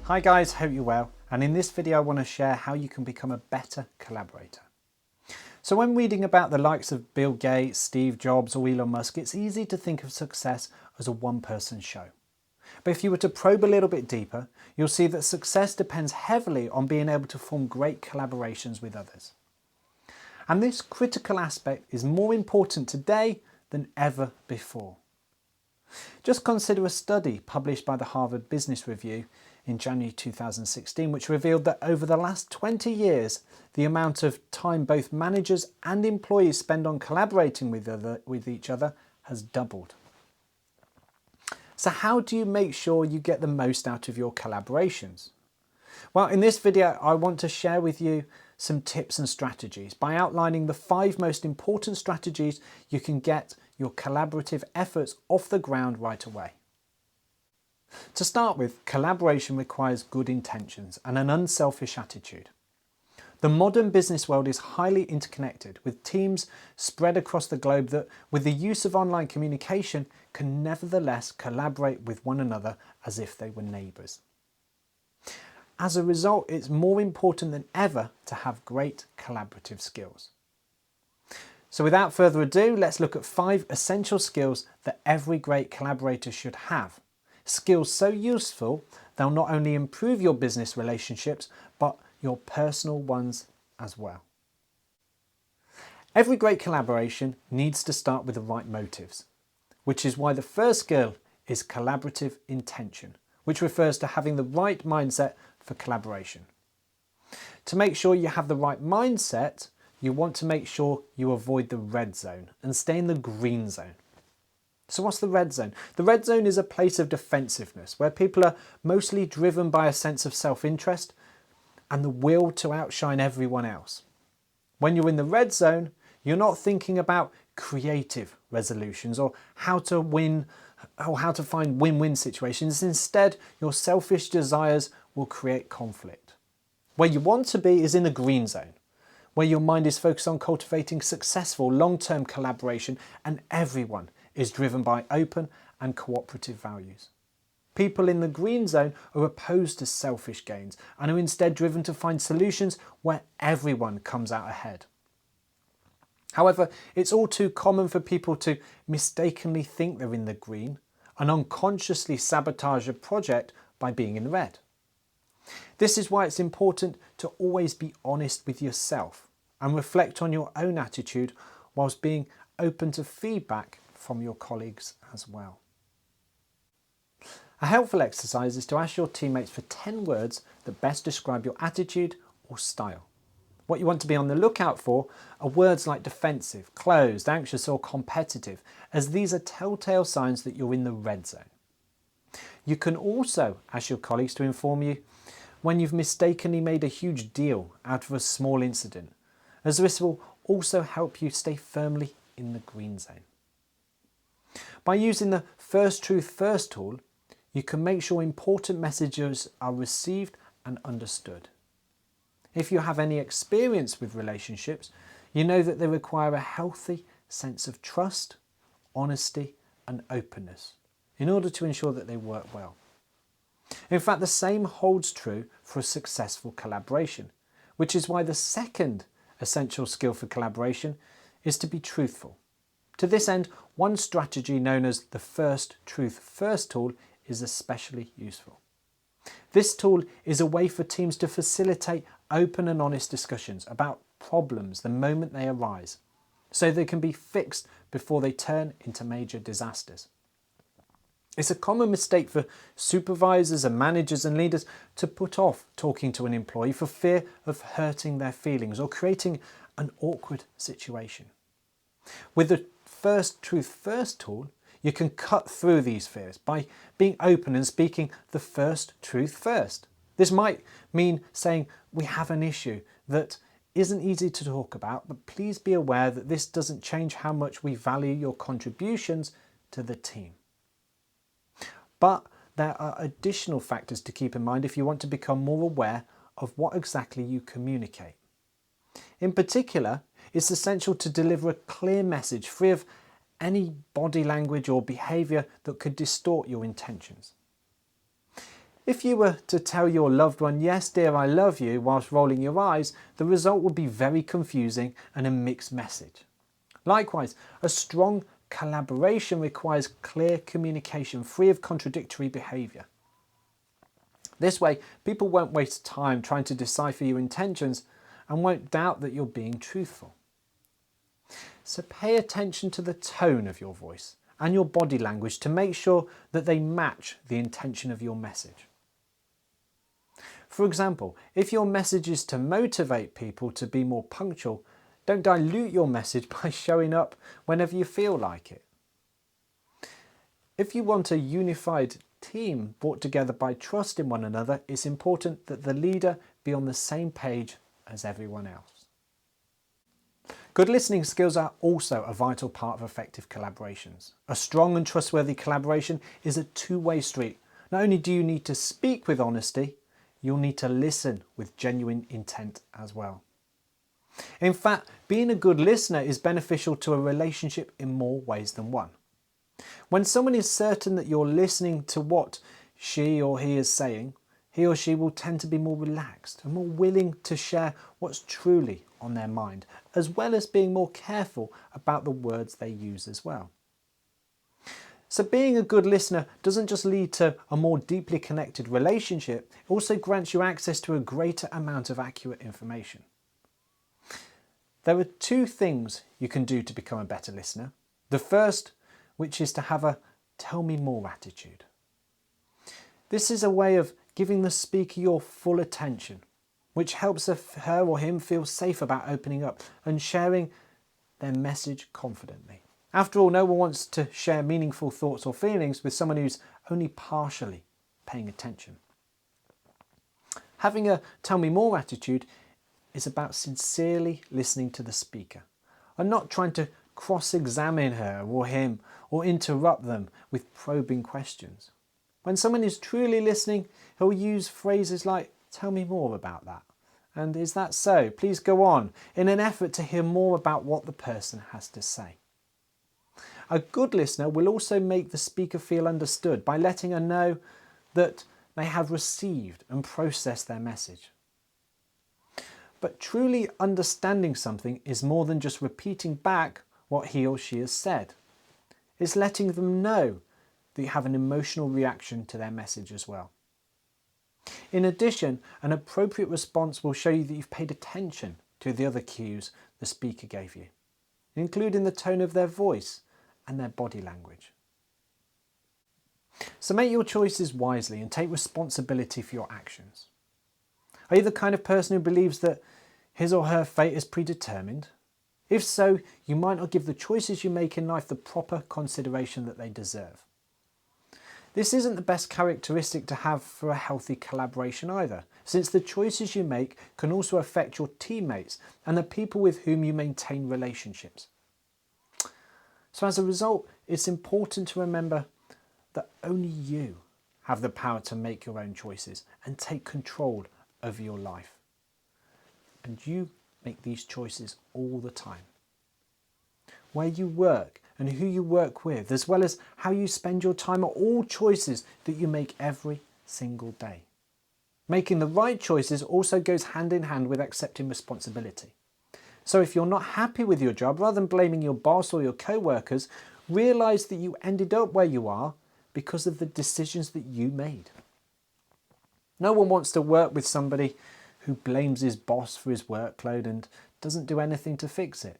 Hi guys, hope you're well, and in this video I want to share how you can become a better collaborator. So when reading about the likes of Bill Gates, Steve Jobs or Elon Musk, it's easy to think of success as a one-person show. But if you were to probe a little bit deeper, you'll see that success depends heavily on being able to form great collaborations with others. And this critical aspect is more important today than ever before. Just consider a study published by the Harvard Business Review in January 2016, which revealed that over the last 20 years, the amount of time both managers and employees spend on collaborating with each other has doubled. So how do you make sure you get the most out of your collaborations? Well, in this video, I want to share with you some tips and strategies by outlining the 5 most important strategies you can get your collaborative efforts off the ground right away. To start with, collaboration requires good intentions and an unselfish attitude. The modern business world is highly interconnected, with teams spread across the globe that, with the use of online communication, can nevertheless collaborate with one another as if they were neighbours. As a result, it's more important than ever to have great collaborative skills. So without further ado, let's look at 5 essential skills that every great collaborator should have. Skills so useful, they'll not only improve your business relationships, but your personal ones as well. Every great collaboration needs to start with the right motives, which is why the first skill is collaborative intention, which refers to having the right mindset for collaboration. To make sure you have the right mindset, you want to make sure you avoid the red zone and stay in the green zone. So what's the red zone? The red zone is a place of defensiveness where people are mostly driven by a sense of self-interest and the will to outshine everyone else. When you're in the red zone, you're not thinking about creative resolutions or how to win or how to find win-win situations. Instead, your selfish desires will create conflict. Where you want to be is in the green zone, where your mind is focused on cultivating successful long-term collaboration and everyone is driven by open and cooperative values. People in the green zone are opposed to selfish gains and are instead driven to find solutions where everyone comes out ahead. However, it's all too common for people to mistakenly think they're in the green and unconsciously sabotage a project by being in the red. This is why it's important to always be honest with yourself and reflect on your own attitude whilst being open to feedback from your colleagues as well. A helpful exercise is to ask your teammates for 10 words that best describe your attitude or style. What you want to be on the lookout for are words like defensive, closed, anxious or competitive, as these are telltale signs that you're in the red zone. You can also ask your colleagues to inform you when you've mistakenly made a huge deal out of a small incident, as this will also help you stay firmly in the green zone. By using the first truth first tool, you can make sure important messages are received and understood. If you have any experience with relationships, you know that they require a healthy sense of trust, honesty and openness in order to ensure that they work well. In fact, the same holds true for a successful collaboration, which is why the second essential skill for collaboration is to be truthful. To this end, one strategy known as the first truth first tool is especially useful. This tool is a way for teams to facilitate open and honest discussions about problems the moment they arise, so they can be fixed before they turn into major disasters. It's a common mistake for supervisors and managers and leaders to put off talking to an employee for fear of hurting their feelings or creating an awkward situation. With the first truth first tool, you can cut through these fears by being open and speaking the first truth first. This might mean saying, we have an issue that isn't easy to talk about, but please be aware that this doesn't change how much we value your contributions to the team. But there are additional factors to keep in mind if you want to become more aware of what exactly you communicate. In particular, it's essential to deliver a clear message free of any body language or behaviour that could distort your intentions. If you were to tell your loved one, "Yes, dear, I love you," whilst rolling your eyes, the result would be very confusing and a mixed message. Likewise, a strong collaboration requires clear communication, free of contradictory behaviour. This way, people won't waste time trying to decipher your intentions and won't doubt that you're being truthful. So pay attention to the tone of your voice and your body language to make sure that they match the intention of your message. For example, if your message is to motivate people to be more punctual, don't dilute your message by showing up whenever you feel like it. If you want a unified team brought together by trust in one another, it's important that the leader be on the same page as everyone else. Good listening skills are also a vital part of effective collaborations. A strong and trustworthy collaboration is a two-way street. Not only do you need to speak with honesty, you'll need to listen with genuine intent as well. In fact, being a good listener is beneficial to a relationship in more ways than one. When someone is certain that you're listening to what she or he is saying, he or she will tend to be more relaxed and more willing to share what's truly on their mind, as well as being more careful about the words they use as well. So being a good listener doesn't just lead to a more deeply connected relationship, it also grants you access to a greater amount of accurate information. There are two things you can do to become a better listener. The first, which is to have a tell me more attitude. This is a way of giving the speaker your full attention, which helps her or him feel safe about opening up and sharing their message confidently. After all, no one wants to share meaningful thoughts or feelings with someone who's only partially paying attention. Having a tell me more attitude is about sincerely listening to the speaker and not trying to cross-examine her or him or interrupt them with probing questions. When someone is truly listening, he'll use phrases like, "Tell me more about that," and "Is that so? Please go on," in an effort to hear more about what the person has to say. A good listener will also make the speaker feel understood by letting her know that they have received and processed their message. But truly understanding something is more than just repeating back what he or she has said. It's letting them know that you have an emotional reaction to their message as well. In addition, an appropriate response will show you that you've paid attention to the other cues the speaker gave you, including the tone of their voice and their body language. So make your choices wisely and take responsibility for your actions. Are you the kind of person who believes that his or her fate is predetermined? If so, you might not give the choices you make in life the proper consideration that they deserve. This isn't the best characteristic to have for a healthy collaboration either, since the choices you make can also affect your teammates and the people with whom you maintain relationships. So as a result, it's important to remember that only you have the power to make your own choices and take control over your life. And you make these choices all the time. Where you work and who you work with, as well as how you spend your time, are all choices that you make every single day. Making the right choices also goes hand in hand with accepting responsibility. So if you're not happy with your job, rather than blaming your boss or your co-workers, realise that you ended up where you are because of the decisions that you made. No one wants to work with somebody who blames his boss for his workload and doesn't do anything to fix it.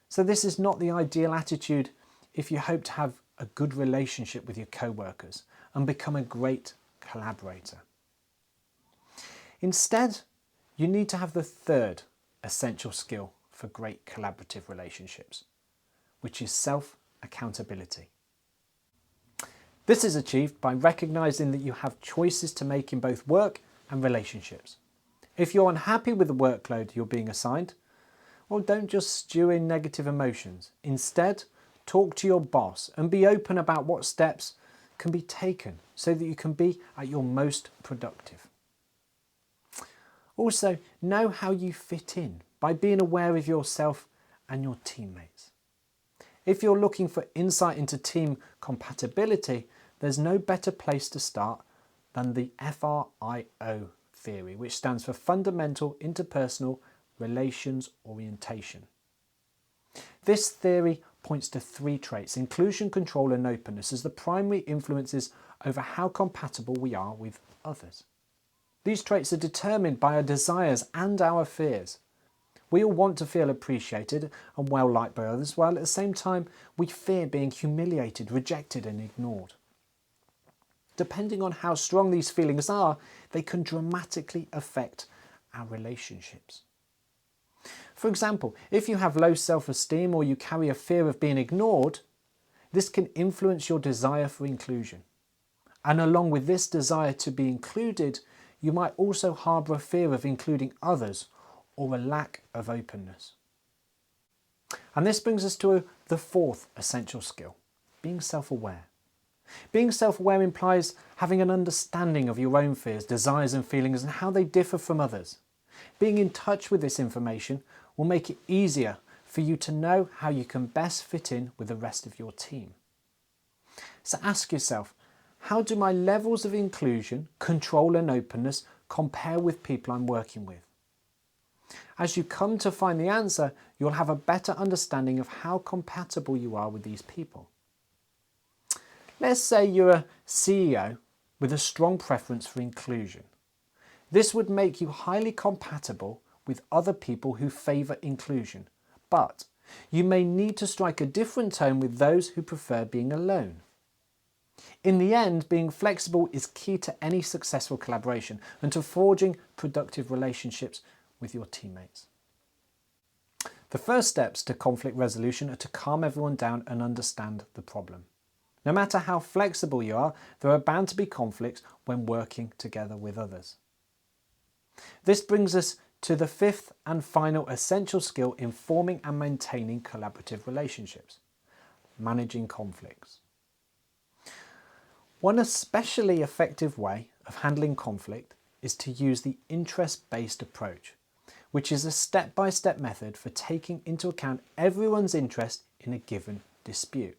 So this is not the ideal attitude if you hope to have a good relationship with your co-workers and become a great collaborator. Instead, you need to have the third essential skill for great collaborative relationships, which is self-accountability. This is achieved by recognising that you have choices to make in both work and relationships. If you're unhappy with the workload you're being assigned, well, don't just stew in negative emotions. Instead, talk to your boss and be open about what steps can be taken so that you can be at your most productive. Also, know how you fit in by being aware of yourself and your teammates. If you're looking for insight into team compatibility, there's no better place to start than the FRIO theory, which stands for Fundamental Interpersonal Relations Orientation. This theory points to three traits: inclusion, control and openness, as the primary influences over how compatible we are with others. These traits are determined by our desires and our fears. We all want to feel appreciated and well liked by others, while at the same time we fear being humiliated, rejected and ignored. Depending on how strong these feelings are, they can dramatically affect our relationships. For example, if you have low self-esteem or you carry a fear of being ignored, this can influence your desire for inclusion. And along with this desire to be included, you might also harbour a fear of including others or a lack of openness. And this brings us to the fourth essential skill, being self-aware. Being self-aware implies having an understanding of your own fears, desires and feelings and how they differ from others. Being in touch with this information will make it easier for you to know how you can best fit in with the rest of your team. So ask yourself, how do my levels of inclusion, control and openness compare with people I'm working with? As you come to find the answer, you'll have a better understanding of how compatible you are with these people. Let's say you're a CEO with a strong preference for inclusion. This would make you highly compatible with other people who favour inclusion, but you may need to strike a different tone with those who prefer being alone. In the end, being flexible is key to any successful collaboration and to forging productive relationships with your teammates. The first steps to conflict resolution are to calm everyone down and understand the problem. No matter how flexible you are, there are bound to be conflicts when working together with others. This brings us to the fifth and final essential skill in forming and maintaining collaborative relationships: managing conflicts. One especially effective way of handling conflict is to use the interest-based approach, which is a step-by-step method for taking into account everyone's interest in a given dispute.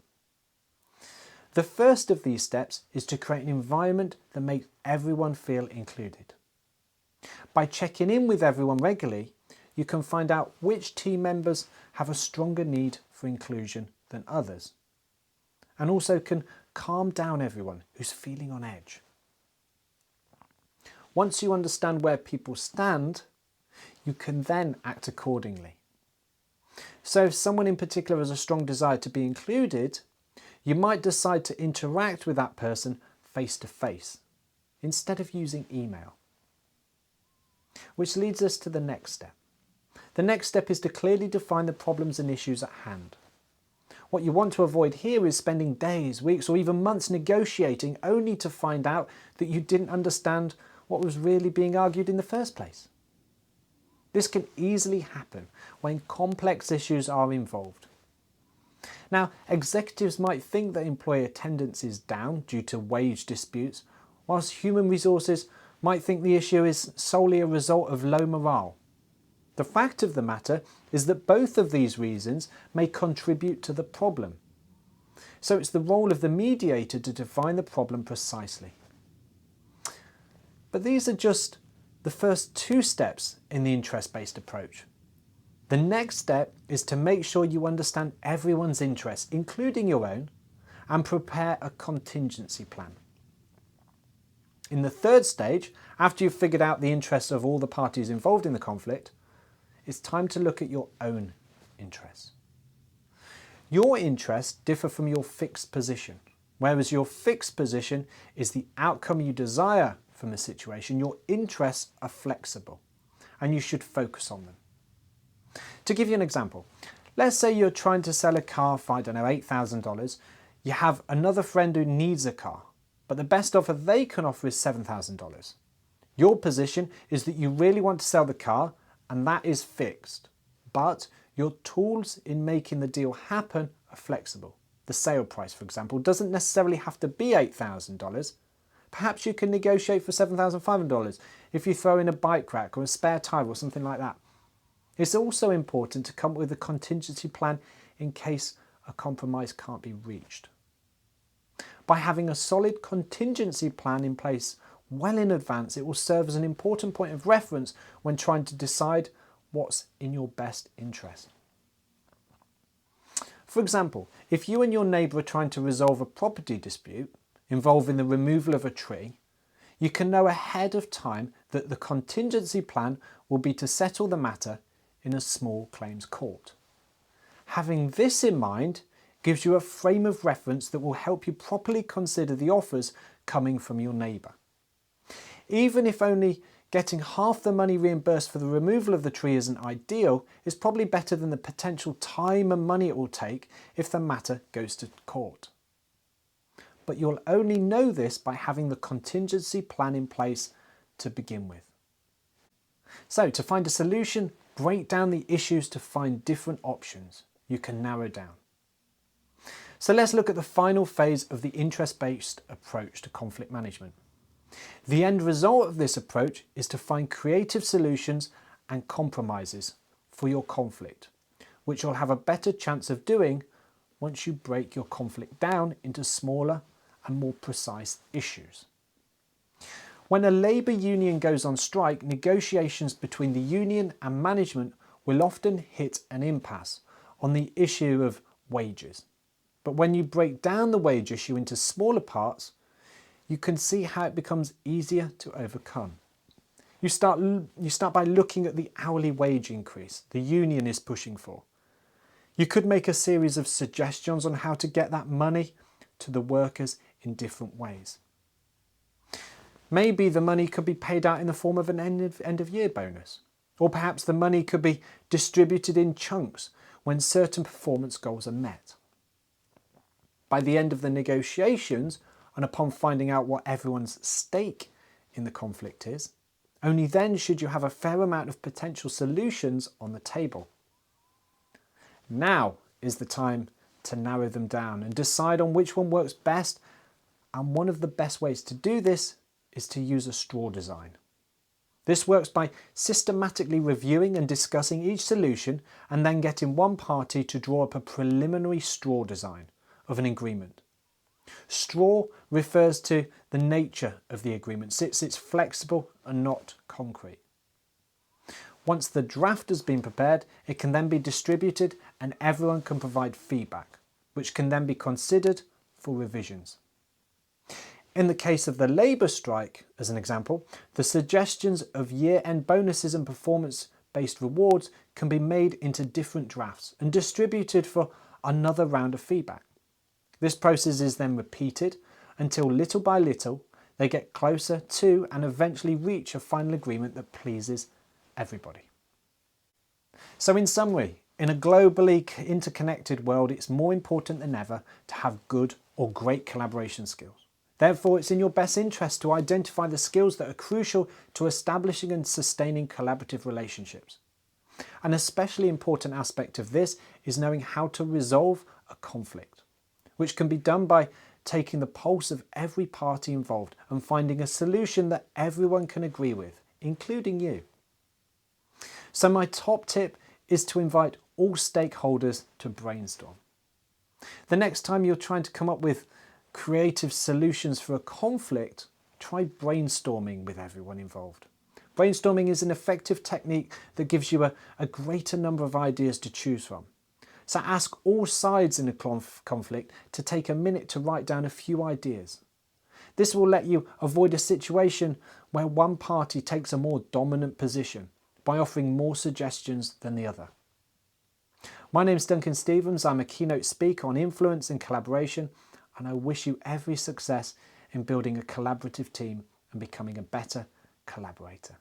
The first of these steps is to create an environment that makes everyone feel included. By checking in with everyone regularly, you can find out which team members have a stronger need for inclusion than others, and also can calm down everyone who's feeling on edge. Once you understand where people stand, you can then act accordingly. So if someone in particular has a strong desire to be included, you might decide to interact with that person face to face instead of using email. Which leads us to the next step. The next step is to clearly define the problems and issues at hand. What you want to avoid here is spending days, weeks or even months negotiating only to find out that you didn't understand what was really being argued in the first place. This can easily happen when complex issues are involved. Now, executives might think that employee attendance is down due to wage disputes, whilst human resources might think the issue is solely a result of low morale. The fact of the matter is that both of these reasons may contribute to the problem. So it's the role of the mediator to define the problem precisely. But these are just the first two steps in the interest-based approach. The next step is to make sure you understand everyone's interests, including your own, and prepare a contingency plan. In the third stage, after you've figured out the interests of all the parties involved in the conflict, it's time to look at your own interests. Your interests differ from your fixed position. Whereas your fixed position is the outcome you desire from the situation, your interests are flexible and you should focus on them. To give you an example, let's say you're trying to sell a car for, $8,000. You have another friend who needs a car, but the best offer they can offer is $7,000. Your position is that you really want to sell the car and that is fixed, but your tools in making the deal happen are flexible. The sale price, for example, doesn't necessarily have to be $8,000. Perhaps you can negotiate for $7,500 if you throw in a bike rack or a spare tyre or something like that. It's also important to come up with a contingency plan in case a compromise can't be reached. By having a solid contingency plan in place well in advance, it will serve as an important point of reference when trying to decide what's in your best interest. For example, if you and your neighbour are trying to resolve a property dispute involving the removal of a tree, you can know ahead of time that the contingency plan will be to settle the matter in a small claims court. Having this in mind gives you a frame of reference that will help you properly consider the offers coming from your neighbour. Even if only getting half the money reimbursed for the removal of the tree isn't ideal, it's probably better than the potential time and money it will take if the matter goes to court. But you'll only know this by having the contingency plan in place to begin with. So, to find a solution, break down the issues to find different options you can narrow down. So let's look at the final phase of the interest-based approach to conflict management. The end result of this approach is to find creative solutions and compromises for your conflict, which you'll have a better chance of doing once you break your conflict down into smaller and more precise issues. When a labour union goes on strike, negotiations between the union and management will often hit an impasse on the issue of wages. But when you break down the wage issue into smaller parts, you can see how it becomes easier to overcome. You start by looking at the hourly wage increase the union is pushing for. You could make a series of suggestions on how to get that money to the workers in different ways. Maybe the money could be paid out in the form of an end of year bonus, or perhaps the money could be distributed in chunks when certain performance goals are met. By the end of the negotiations, and upon finding out what everyone's stake in the conflict is, only then should you have a fair amount of potential solutions on the table. Now is the time to narrow them down and decide on which one works best, and one of the best ways to do this is to use a straw design. This works by systematically reviewing and discussing each solution and then getting one party to draw up a preliminary straw design of an agreement. Straw refers to the nature of the agreement, since it's flexible and not concrete. Once the draft has been prepared, it can then be distributed and everyone can provide feedback, which can then be considered for revisions. In the case of the labour strike, as an example, the suggestions of year-end bonuses and performance-based rewards can be made into different drafts and distributed for another round of feedback. This process is then repeated until little by little they get closer to and eventually reach a final agreement that pleases everybody. So in summary, in a globally interconnected world, it's more important than ever to have good or great collaboration skills. Therefore, it's in your best interest to identify the skills that are crucial to establishing and sustaining collaborative relationships. An especially important aspect of this is knowing how to resolve a conflict, which can be done by taking the pulse of every party involved and finding a solution that everyone can agree with, including you. So my top tip is to invite all stakeholders to brainstorm. The next time you're trying to come up with creative solutions for a conflict, try brainstorming with everyone involved. Brainstorming is an effective technique that gives you a greater number of ideas to choose from. So ask all sides in a conflict to take a minute to write down a few ideas. This will let you avoid a situation where one party takes a more dominant position by offering more suggestions than the other. My name's Duncan Stevens. I'm a keynote speaker on influence and collaboration, and I wish you every success in building a collaborative team and becoming a better collaborator.